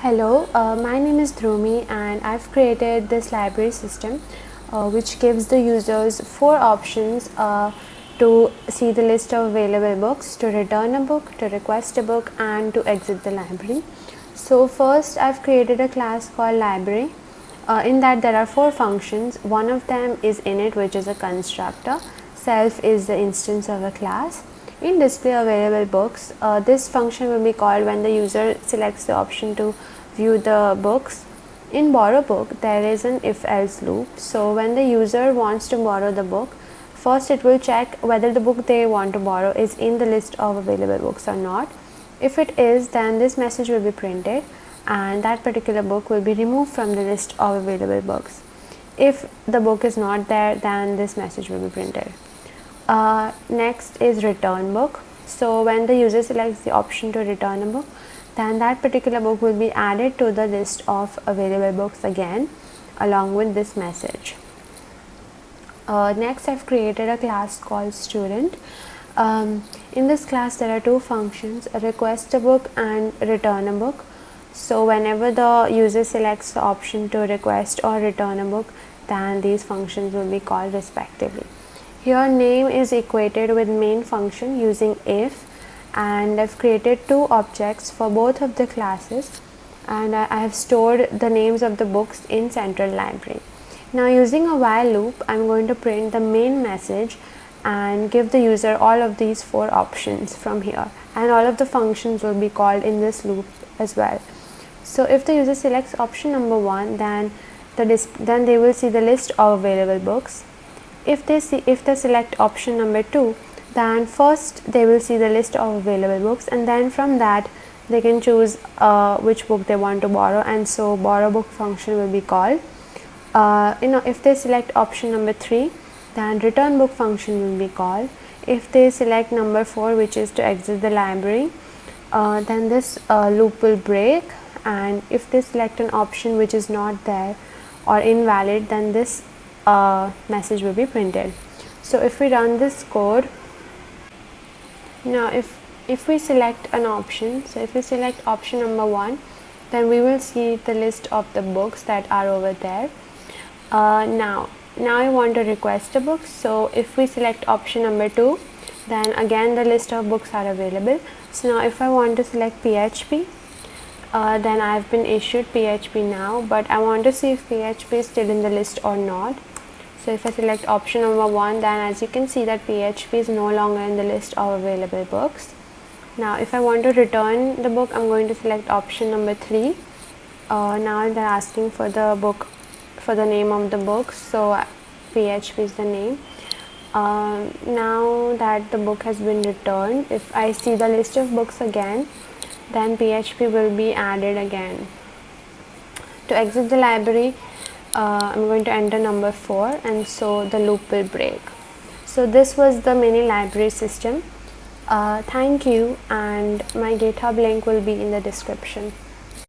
Hello, my name is Dhrumi and I've created this library system which gives the users 4 options to see the list of available books, to return a book, to request a book and to exit the library. So first I've created a class called library. In that there are 4 functions. One of them is init, which is a constructor. Self is the instance of a class. In display available books, this function will be called when the user selects the option to view the books. In borrow book, there is an if else loop. So when the user wants to borrow the book, first it will check whether the book they want to borrow is in the list of available books or not. If it is, then this message will be printed and that particular book will be removed from the list of available books. If the book is not there, then this message will be printed. Next is return book. So when the user selects the option to return a book, then that particular book will be added to the list of available books again along with this message. Next, I've created a class called student. In this class there are 2 functions, request a book and return a book. So whenever the user selects the option to request or return a book, then these functions will be called respectively. Here name is equated with main function using if, and I've created 2 objects for both of the classes, and I have stored the names of the books in central library. Now using a while loop, I'm going to print the main message and give the user all of these 4 options from here, and all of the functions will be called in this loop as well. So if the user selects option number 1, then they will see the list of available books. If they select option number 2, then first they will see the list of available books, and then from that they can choose which book they want to borrow, and so borrow book function will be called. If they select option number 3, then return book function will be called. If they select number 4, which is to exit the library, then this loop will break, and if they select an option which is not there or invalid, then this message will be printed. So if we run this code, now if we select an option, so if we select option number 1, then we will see the list of the books that are over there. Now I want to request a book, so if we select option number 2, then again the list of books are available. So now if I want to select PHP, then I have been issued PHP now, but I want to see if PHP is still in the list or not. So if I select option number 1, then as you can see that PHP is no longer in the list of available books. Now if I want to return the book, I'm going to select option number 3. Now they're asking for the book, for the name of the book, so PHP is the name. Now that the book has been returned, if I see the list of books again, then PHP will be added again. To exit the library, I'm going to enter number 4, and so the loop will break. So this was the mini library system. Thank you, and my GitHub link will be in the description.